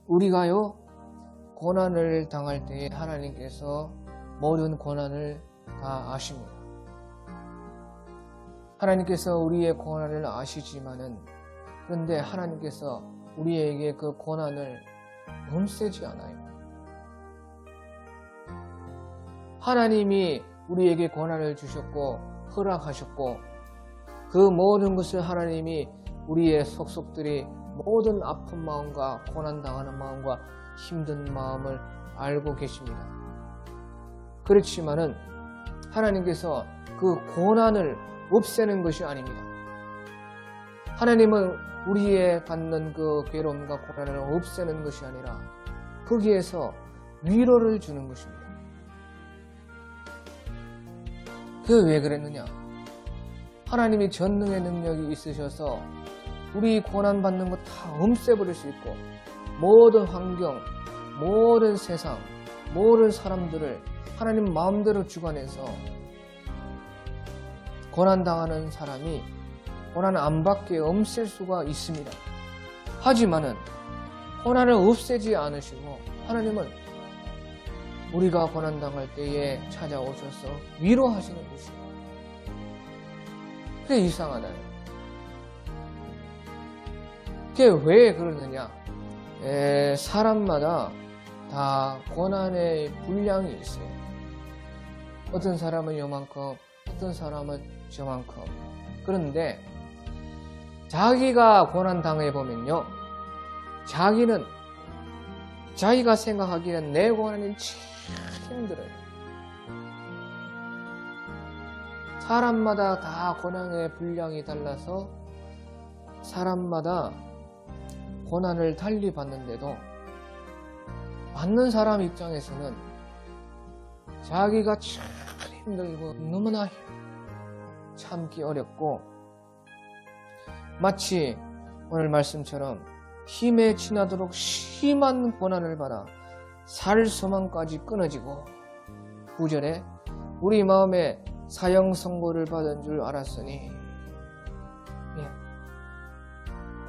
우리가요 고난을 당할 때에 하나님께서 모든 고난을 다 아십니다. 하나님께서 우리의 고난을 아시지만은 그런데 하나님께서 우리에게 그 고난을 없애지 않아요. 하나님이 우리에게 고난을 주셨고 허락하셨고 그 모든 것을 하나님이 우리의 속속들이 모든 아픈 마음과 고난당하는 마음과 힘든 마음을 알고 계십니다. 그렇지만은 하나님께서 그 고난을 없애는 것이 아닙니다. 하나님은 우리의 받는 그 괴로움과 고난을 없애는 것이 아니라 거기에서 위로를 주는 것입니다. 그 왜 그랬느냐? 하나님이 전능의 능력이 있으셔서 우리 고난받는 것 다 없애버릴 수 있고 모든 환경, 모든 세상, 모든 사람들을 하나님 마음대로 주관해서 고난당하는 사람이 고난 안 받게 없앨 수가 있습니다. 하지만은 고난을 없애지 않으시고 하나님은 우리가 고난당할 때에 찾아오셔서 위로하시는 것이에요. 그게 이상하다. 그게 왜 그러느냐? 사람마다 다 고난의 분량이 있어요. 어떤 사람은 요만큼, 어떤 사람은 저만큼. 그런데 자기가 고난 당해보면요, 자기가 생각하기에는 내 고난이 참 힘들어요. 사람마다 다 고난의 분량이 달라서 사람마다 고난을 달리 받는데도 받는 사람 입장에서는 자기가 참 힘들고 너무나 참기 어렵고 마치 오늘 말씀처럼 힘에 지나도록 심한 고난을 받아 살 소망까지 끊어지고 9절에 우리 마음에 사형 선고를 받은 줄 알았으니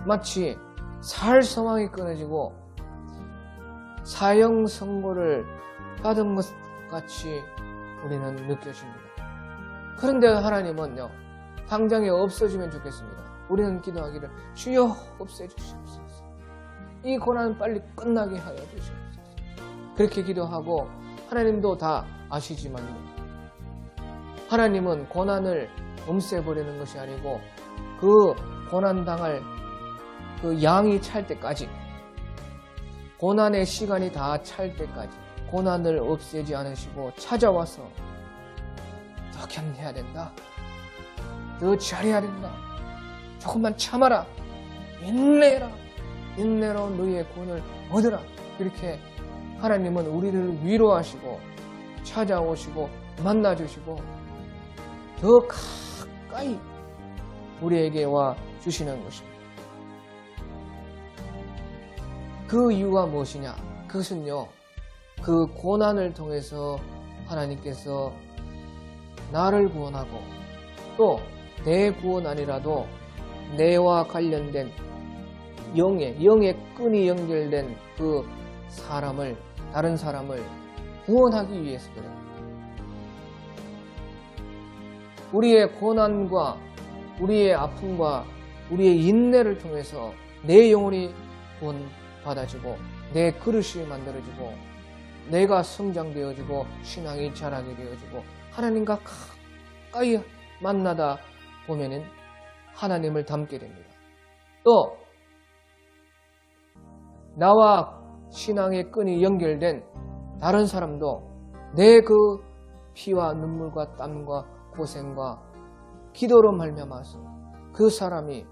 마치 살 소망이 끊어지고 사형 선고를 받은 것 같이 우리는 느껴집니다. 그런데 하나님은요 당장에 없어지면 좋겠습니다. 우리는 기도하기를 주여 없애주시옵소서. 이 고난 빨리 끝나게 하여 주시옵소서. 그렇게 기도하고 하나님도 다 아시지만요, 하나님은 고난을 없애버리는 것이 아니고 그 고난당할 그 양이 찰 때까지, 고난의 시간이 다 찰 때까지 고난을 없애지 않으시고 찾아와서 더 견뎌야 된다, 더 잘해야 된다, 조금만 참아라, 인내해라, 인내로 너희의 구원을 얻으라. 이렇게 하나님은 우리를 위로하시고 찾아오시고 만나주시고 더 가까이 우리에게 와 주시는 것입니다. 그 이유가 무엇이냐? 그것은요, 그 고난을 통해서 하나님께서 나를 구원하고 또 내 구원 아니라도 내와 관련된 영의 끈이 연결된 그 사람을, 다른 사람을 구원하기 위해서 그래요. 우리의 고난과 우리의 아픔과 우리의 인내를 통해서 내 영혼이 구원받아지고 내 그릇이 만들어지고 내가 성장되어지고 신앙이 자라게 되어지고 하나님과 가까이 만나다 보면은 하나님을 닮게 됩니다. 또 나와 신앙의 끈이 연결된 다른 사람도 내 그 피와 눈물과 땀과 고생과 기도로 말미암아서 그 사람이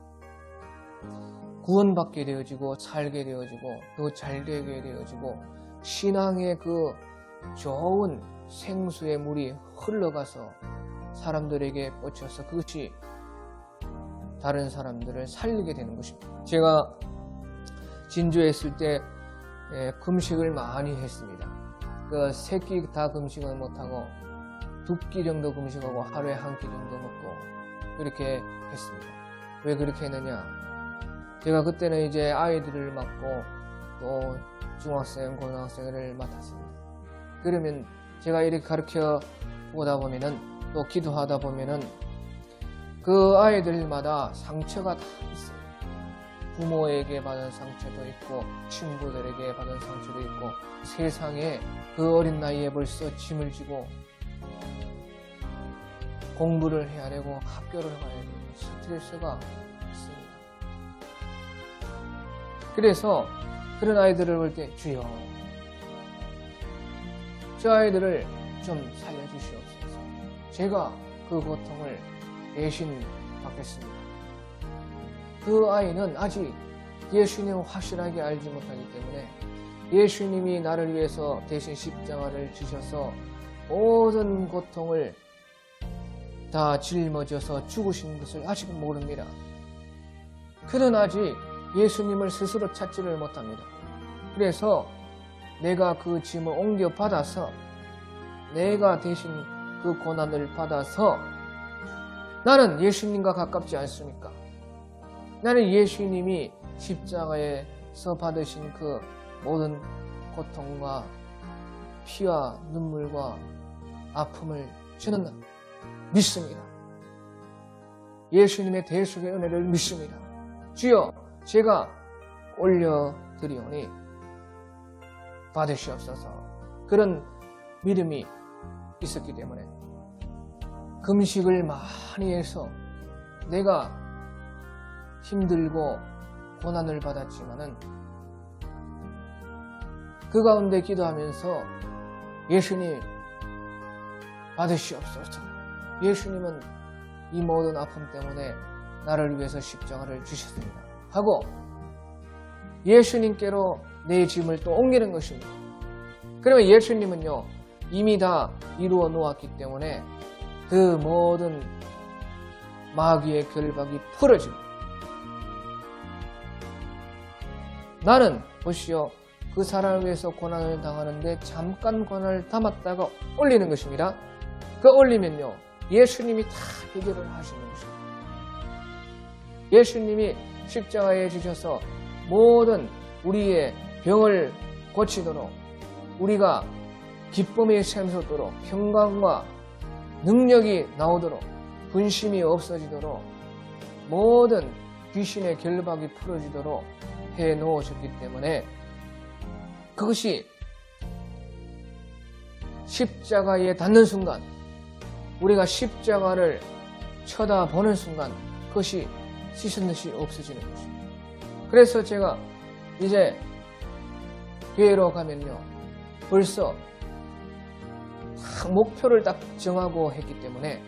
구원받게 되어지고 살게 되어지고 더 잘되게 되어지고 신앙의 그 좋은 생수의 물이 흘러가서 사람들에게 뻗쳐서 그것이 다른 사람들을 살리게 되는 것입니다. 제가 진주에 있을 때 금식을 많이 했습니다. 그 3끼 다 금식은 못하고 2끼 정도 금식하고 하루에 1끼 정도 먹고 그렇게 했습니다. 왜 그렇게 했느냐? 제가 그때는 이제 아이들을 맡고 또 중학생, 고등학생을 맡았습니다. 그러면 제가 이렇게 가르쳐 보다 보면은 또 기도하다 보면은 그 아이들마다 상처가 다 있어요. 부모에게 받은 상처도 있고 친구들에게 받은 상처도 있고 세상에 그 어린 나이에 벌써 짐을 지고 공부를 해야 되고 학교를 가야 되고 스트레스가 있습니다. 그래서 그런 아이들을 볼 때 주여 저 아이들을 좀 살려주시옵소서. 제가 그 고통을 대신 받겠습니다. 그 아이는 아직 예수님을 확실하게 알지 못하기 때문에 예수님이 나를 위해서 대신 십자가를 지셔서 모든 고통을 다 짊어져서 죽으신 것을 아직은 모릅니다. 그는 아직 예수님을 스스로 찾지를 못합니다. 그래서 내가 그 짐을 옮겨 받아서 내가 대신 그 고난을 받아서 나는 예수님과 가깝지 않습니까? 나는 예수님이 십자가에서 받으신 그 모든 고통과 피와 눈물과 아픔을 저는 믿습니다. 예수님의 대속의 은혜를 믿습니다. 주여 제가 올려드리오니 받으시옵소서. 그런 믿음이 있었기 때문에 금식을 많이 해서 내가 힘들고 고난을 받았지만은 그 가운데 기도하면서 예수님 받으시옵소서. 예수님은 이 모든 아픔 때문에 나를 위해서 십자가를 주셨습니다. 하고 예수님께로 내 짐을 또 옮기는 것입니다. 그러면 예수님은요 이미 다 이루어 놓았기 때문에 그 모든 마귀의 결박이 풀어지고 나는 보시오 그 사람을 위해서 고난을 당하는데 잠깐 고난을 담았다가 올리는 것입니다. 그 올리면요 예수님이 다 해결을 하시는 것입니다. 예수님이 십자가에 지셔서 모든 우리의 병을 고치도록 우리가 기쁨이 샘솟도록 평강과 능력이 나오도록 분심이 없어지도록 모든 귀신의 결박이 풀어지도록 해놓으셨기 때문에 그것이 십자가에 닿는 순간 우리가 십자가를 쳐다보는 순간 그것이 씻은 듯이 없어지는 것입니다. 그래서 제가 이제 교회로 가면요 벌써 딱 목표를 딱 정하고 했기 때문에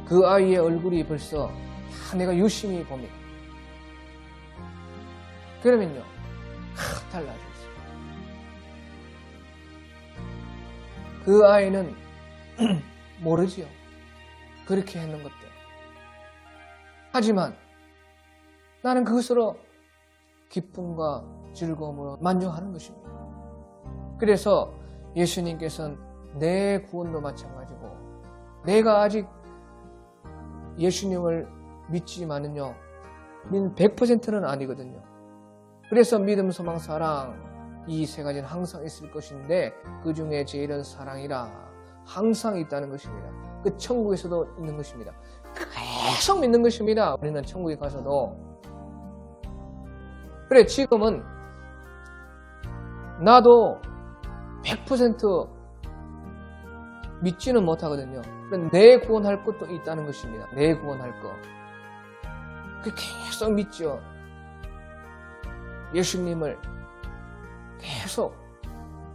그 아이의 얼굴이 벌써 다 내가 유심히 봅니다. 그러면요 달라져 있어요. 그 아이는 모르지요. 그렇게 했는 것들. 하지만 나는 그것으로 기쁨과 즐거움으로 만족하는 것입니다. 그래서 예수님께서는 내 구원도 마찬가지고 내가 아직 예수님을 믿지만은요 100%는 아니거든요. 그래서 믿음, 소망, 사랑 이 세 가지는 항상 있을 것인데 그 중에 제일은 사랑이라 항상 있다는 것입니다. 그 천국에서도 있는 것입니다. 계속 믿는 것입니다. 우리는 천국에 가서도. 그래 지금은 나도 100% 믿지는 못하거든요. 내 구원할 것도 있다는 것입니다. 내 구원할 것. 계속 믿죠. 예수님을 계속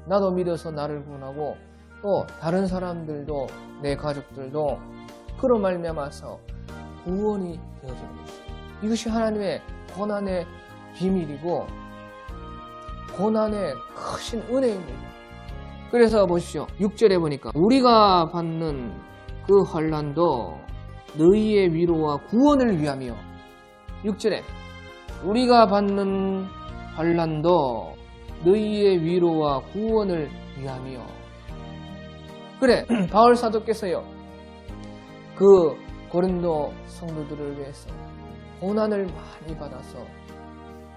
나도 믿어서 나를 구원하고 또 다른 사람들도 내 가족들도 그로 말미암아서 구원이 되어지는 것입니다. 이것이 하나님의 고난의 비밀이고 고난의 크신 은혜입니다. 그래서 보십시오. 6절에 보니까 우리가 받는 그 환난도 너희의 위로와 구원을 위함이요. 6절에 우리가 받는 환난도 너희의 위로와 구원을 위함이요. 그래 바울 사도께서요 그 고린도 성도들을 위해서 고난을 많이 받아서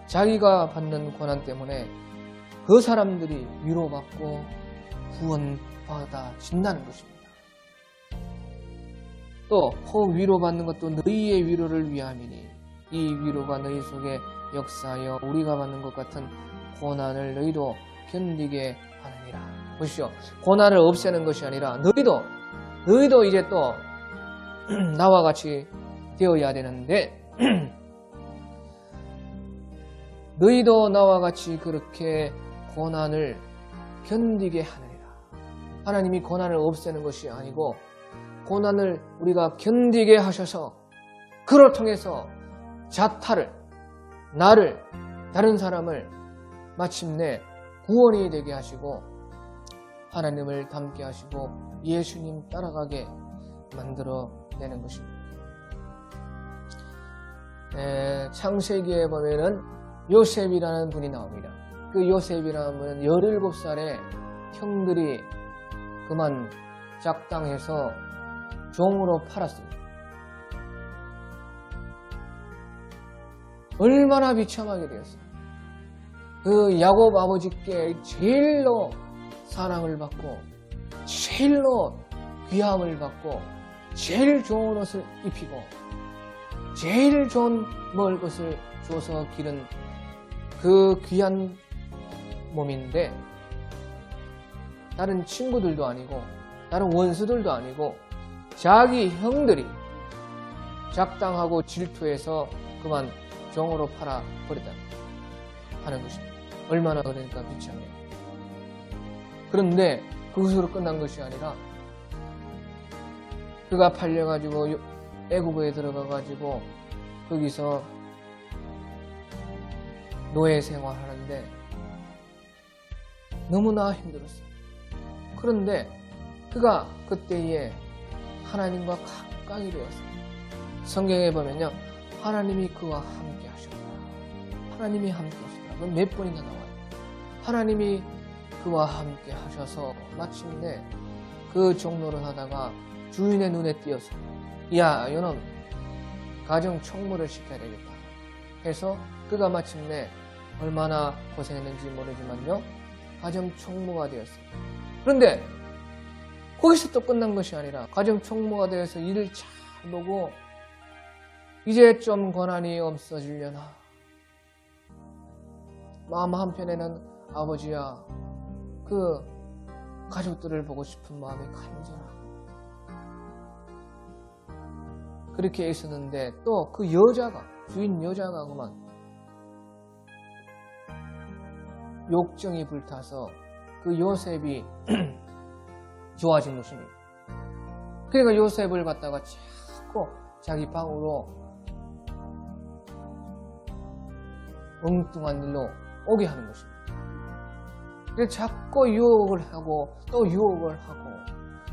자기가 받는 고난 때문에 그 사람들이 위로받고 구원받아진다는 것입니다. 또 위로받는 것도 너희의 위로를 위함이니 이 위로가 너희 속에 역사하여 우리가 받는 것 같은 고난을 너희도 견디게 하느니라. 보시오. 고난을 없애는 것이 아니라 너희도 이제 또 나와 같이 되어야 되는데 너희도 나와 같이 그렇게 고난을 견디게 하느니라. 하나님이 고난을 없애는 것이 아니고 고난을 우리가 견디게 하셔서 그를 통해서 나를, 다른 사람을 마침내 구원이 되게 하시고 하나님을 닮게 하시고 예수님 따라가게 만들어내는 것입니다. 창세기에 보면은 요셉이라는 분이 나옵니다. 그 요셉이라는 분은 17살에 형들이 그만 작당해서 종으로 팔았습니다. 얼마나 비참하게 되었어요. 그 야곱 아버지께 제일로 사랑을 받고 제일로 귀함을 받고 제일 좋은 옷을 입히고 제일 좋은 먹을 것을 줘서 기른 그 귀한 몸인데 다른 친구들도 아니고 다른 원수들도 아니고 자기 형들이 작당하고 질투해서 그만 종으로 팔아버렸다 하는 것입니다. 얼마나 그러니까 비참해요. 그런데 그것으로 끝난 것이 아니라 그가 팔려가지고 애굽에 들어가가지고 거기서 노예 생활하는데 너무나 힘들었어요. 그런데 그가 그때에 하나님과 가까이 되었어요. 성경에 보면요, 하나님이 그와 함께 하셨다. 하나님이 함께 하셨다. 그건 몇 번이나 나와요. 하나님이 그와 함께 하셔서 마침내 그 종로를 하다가 주인의 눈에 띄어서 야, 이놈 가정 총무를 시켜야 되겠다 해서 그가 마침내 얼마나 고생했는지 모르지만요, 가정 총무가 되었어요. 그런데 거기서 또 끝난 것이 아니라 가정 총무가 되어서 일을 잘 보고 이제 좀 고난이 없어지려나. 마음 한편에는 아버지야, 그 가족들을 보고 싶은 마음이 간절하고 그렇게 있었는데 또 그 여자가, 주인 여자가 그만 욕정이 불타서 그 요셉이 좋아진 것입니다. 그러니까 요셉을 갖다가 자꾸 자기 방으로 엉뚱한 일로 오게 하는 것입니다. 그래서 자꾸 유혹을 하고 또 유혹을 하고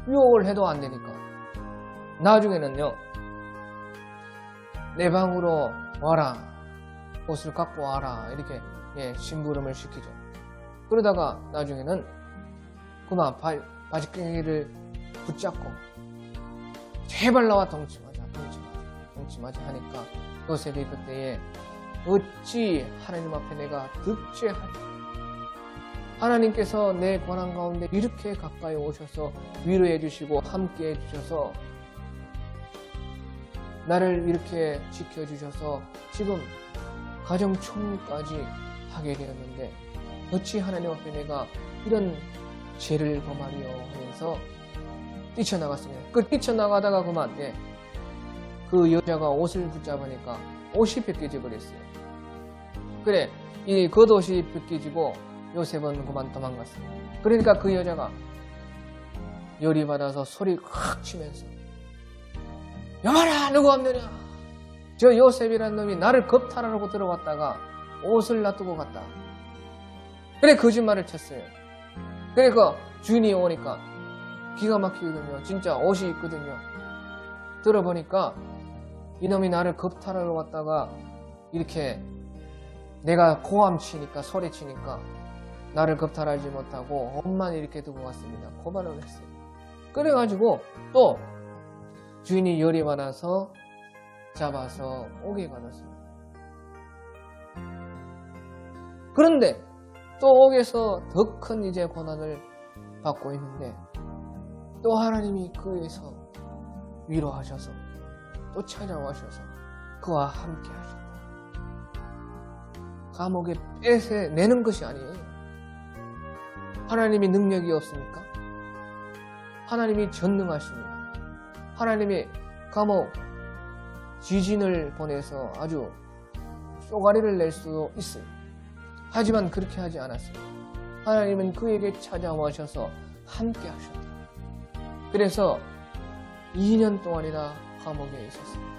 유혹을 해도 안 되니까 나중에는요, 내 방으로 와라, 옷을 갖고 와라 이렇게 심부름을 시키죠. 그러다가 나중에는 그만 바지깽이를 붙잡고 제발 나와 동침하자 하니까 요셉이 그때에 어찌 하나님 앞에 내가 득죄하리. 하나님께서 내 고난 가운데 이렇게 가까이 오셔서 위로해 주시고 함께 해 주셔서 나를 이렇게 지켜주셔서 지금 가정 총무까지 하게 되었는데 어찌 하나님 앞에 내가 이런 죄를 범하리요 하면서 뛰쳐나갔습니다. 그 뛰쳐나가다가 그만 그 여자가 옷을 붙잡으니까 옷이 벗겨져 버렸어요. 그래, 이 겉옷이 벗겨지고 요셉은 그만 도망갔습니다. 그러니까 그 여자가 열이 받아서 소리 확 치면서 여봐라, 누구 없느냐. 저 요셉이라는 놈이 나를 겁탈하려고 들어왔다가 옷을 놔두고 갔다. 그래, 거짓말을 쳤어요. 그래, 그 주인이 오니까 기가 막히거든요. 진짜 옷이 있거든요. 들어보니까 이놈이 나를 겁탈하러 왔다가 이렇게 내가 고함 치니까, 소리 치니까 나를 겁탈하지 못하고 옷만 이렇게 두고 갔습니다. 고발을 했어요. 그래가지고 또 주인이 열이 받아서 잡아서 옥에 가뒀습니다. 그런데 또 옥에서 더 큰 이제 고난을 받고 있는데 또 하나님이 그에서 위로하셔서 또 찾아오셔서 그와 함께 하셨다. 감옥에 빼내는 것이 아니에요. 하나님이 능력이 없습니까? 하나님이 전능하십니다. 하나님이 감옥 지진을 보내서 아주 쏘가리를 낼 수도 있어요. 하지만 그렇게 하지 않았습니다. 하나님은 그에게 찾아오셔서 함께 하셨다. 그래서 2년 동안이나 감옥에 있었습니다.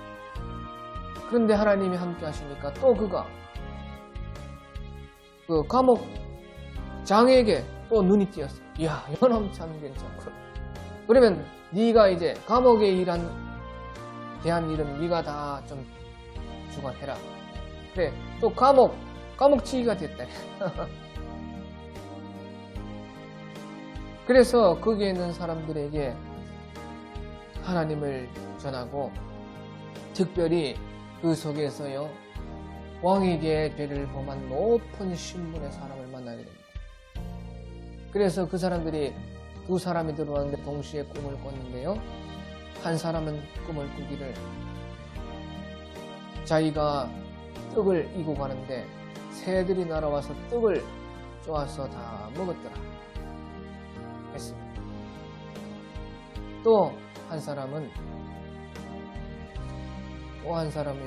그런데 하나님이 함께 하시니까 또 그가 그 감옥장에게 또 눈이 띄었어요. 이야, 이놈 참 괜찮군. 그러면 네가 이제 감옥에 대한 일은 네가 다 좀 주관해라. 그래, 또 감옥지기가 됐다. 그래서 거기에 있는 사람들에게 하나님을 전하고 특별히 그 속에서요 왕에게 죄를 범한 높은 신분의 사람을 만나게 됩니다. 그래서 그 사람들이 두 사람이 들어왔는데 동시에 꿈을 꿨는데요. 한 사람은 꿈을 꾸기를 자기가 떡을 이고 가는데 새들이 날아와서 떡을 쪼아서 다 먹었더라 했습니다. 또 한 사람은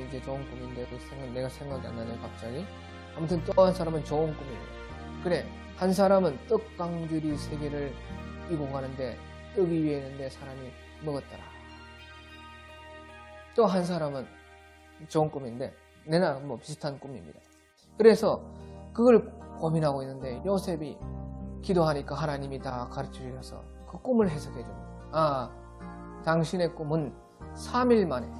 이제 좋은 꿈인데 내가 생각이 안 나네 갑자기. 아무튼 또 한 사람은 좋은 꿈이에요. 그래, 한 사람은 떡강줄이 3개를 이고 가는데 떡 위에 있는데 사람이 먹었더라. 또 한 사람은 좋은 꿈인데 내나 뭐 비슷한 꿈입니다. 그래서 그걸 고민하고 있는데 요셉이 기도하니까 하나님이 다 가르쳐 주셔서 그 꿈을 해석해 줍니다. 아, 당신의 꿈은 3일 만에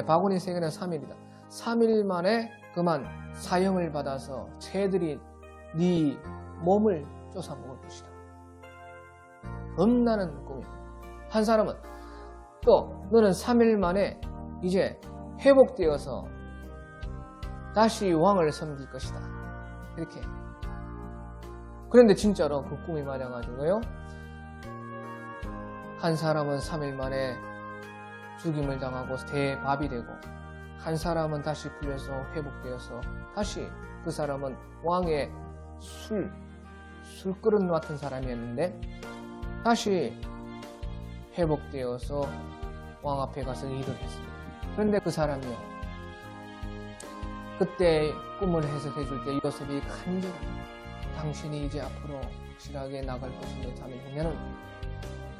바구니 3개는 3일이다. 3일 만에 그만 사형을 받아서 새들이 네 몸을 쫓아 먹을 것이다. 겁나는 꿈입니다. 한 사람은 또 너는 3일 만에 이제 회복되어서 다시 왕을 섬길 것이다. 이렇게. 그런데 진짜로 그 꿈이 맞아가지고요. 한 사람은 3일 만에 죽임을 당하고 대밥이 되고 한 사람은 다시 풀려서 회복되어서 다시 그 사람은 왕의 술그릇 맡은 사람이었는데 다시 회복되어서 왕 앞에 가서 일을 했습니다. 그런데 그 사람이요, 그때 꿈을 해석해 줄 때 요셉이 간절합니다. 당신이 이제 앞으로 확실하게 나갈 것인데 3일 후면은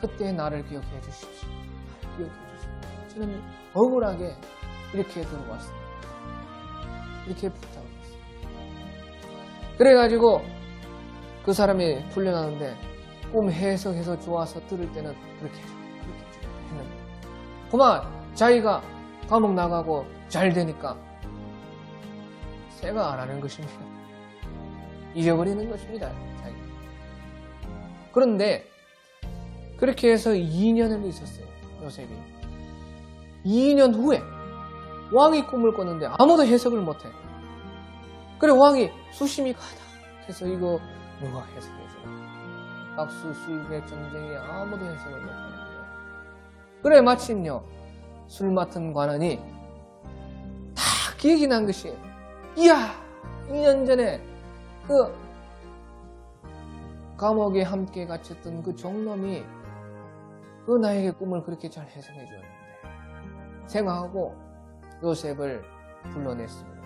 그때 나를 기억해 주십시오. 나를 기억해 주십시오. 저는 억울하게 이렇게 들어왔습니다. 이렇게 부탁을 했습니다. 그래가지고 그 사람이 풀려나는데 꿈 해석해서 좋아서 들을 때는 그렇게 했는데 그만 자기가 감옥 나가고 잘 되니까 생각 안 하는 것입니다. 잊어버리는 것입니다. 자기. 그런데 그렇게 해서 2년을 있었어요. 요셉이. 2년 후에 왕이 꿈을 꿨는데 아무도 해석을 못해. 그래 왕이 수심이 가득해서 이거 누가 해석해주나. 박수술객 전쟁이 아무도 해석을 못하는 거예요. 그래 마침요 술 맡은 관원이 다 기억이 난 것이 이야 2년 전에 그 감옥에 함께 갇혔던 그 종놈이 그 나에게 꿈을 그렇게 잘 해석해 주었는데 생각하고 요셉을 불러냈습니다.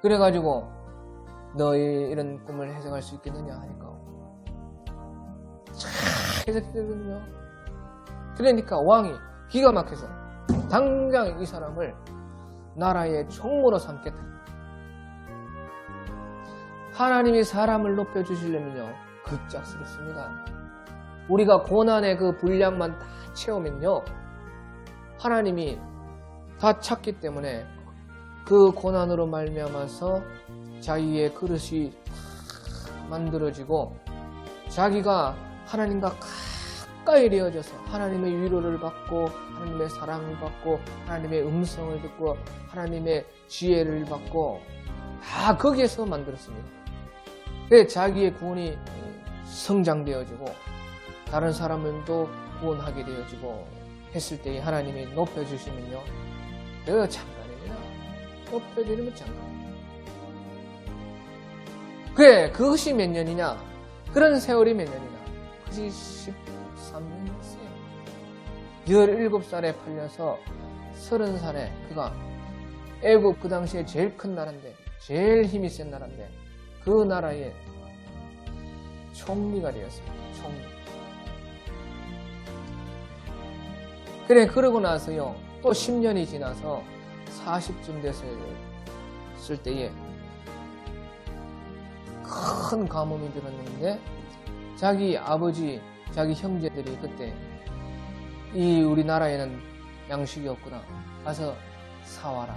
그래가지고 너희 이런 꿈을 해석할 수 있겠느냐 하니까 잘 해석해주거든요. 그러니까 왕이 기가 막혀서 당장 이 사람을 나라의 총무로 삼겠다. 하나님이 사람을 높여주시려면요 급작스럽습니다. 우리가 고난의 그 분량만 다 채우면요 하나님이 다 찾기 때문에 그 고난으로 말미암아서 자기의 그릇이 만들어지고 자기가 하나님과 가까이 되어져서 하나님의 위로를 받고 하나님의 사랑을 받고 하나님의 음성을 듣고 하나님의 지혜를 받고 다 거기에서 만들었습니다. 그래서 자기의 구원이 성장되어지고 다른 사람들도 구원하게 되어지고 했을 때 하나님이 높여주시면요, 그 잠깐입니다. 높여드리면 잠깐. 그래, 그것이 몇 년이냐? 그런 세월이 몇 년이냐? 그것이 13년이었어요. 17살에 팔려서 30살에 그가 애국 그 당시에 제일 큰 나라인데, 제일 힘이 센 나라인데, 그 나라의 총리가 되었습니다. 총리. 그래, 그러고 나서요, 또 10년이 지나서 40쯤 됐을 때에 큰 가뭄이 들었는데 자기 아버지, 자기 형제들이 그때 이 우리나라에는 양식이 없구나, 가서 사와라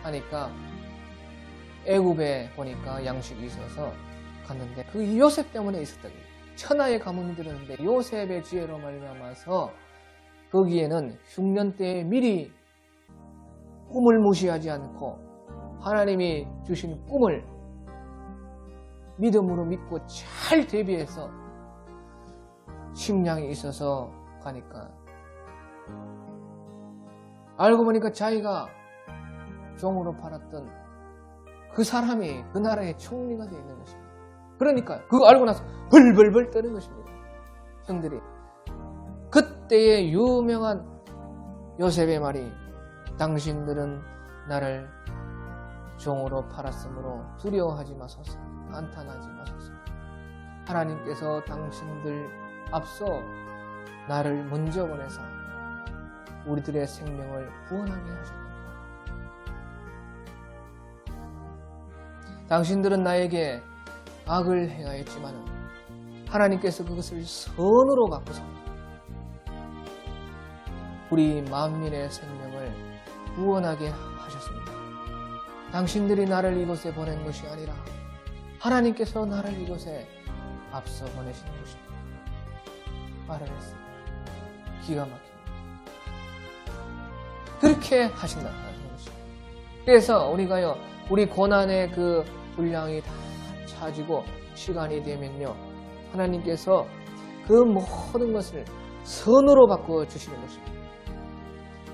하니까 애굽에 보니까 양식이 있어서 갔는데 그 요셉 때문에 있었다. 천하의 가뭄이 들었는데 요셉의 지혜로 말미암아서 거기에는 흉년 때에 미리 꿈을 무시하지 않고 하나님이 주신 꿈을 믿음으로 믿고 잘 대비해서 식량이 있어서 가니까 알고 보니까 자기가 종으로 팔았던 그 사람이 그 나라의 총리가 되어 있는 것입니다. 그러니까 그거 알고 나서 벌벌벌 떠는 것입니다. 형들이. 그때의 유명한 요셉의 말이, 당신들은 나를 종으로 팔았으므로 두려워하지 마소서, 한탄하지 마소서. 하나님께서 당신들 앞서 나를 먼저 보내서 우리들의 생명을 구원하게 하셨습니다. 당신들은 나에게 악을 행하였지만 하나님께서 그것을 선으로 바꾸사 우리 만민의 생명을 구원하게 하셨습니다. 당신들이 나를 이곳에 보낸 것이 아니라 하나님께서 나를 이곳에 앞서 보내신 것입니다. 말을 했습니다. 기가 막힙니다. 그렇게 하신다는 것입니다. 그래서 우리가요, 우리 고난의 그 분량이 다 차지고 시간이 되면요, 하나님께서 그 모든 것을 선으로 바꾸어 주시는 것입니다.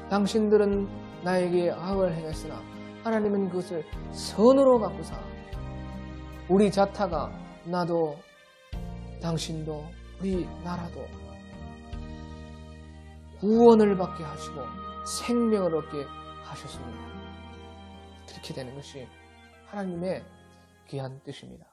당신들은 나에게 악을 행했으나 하나님은 그것을 선으로 바꾸사 우리 자타가, 나도 당신도 우리 나라도 구원을 받게 하시고 생명을 얻게 하셨습니다. 그렇게 되는 것이 하나님의 귀한 뜻입니다.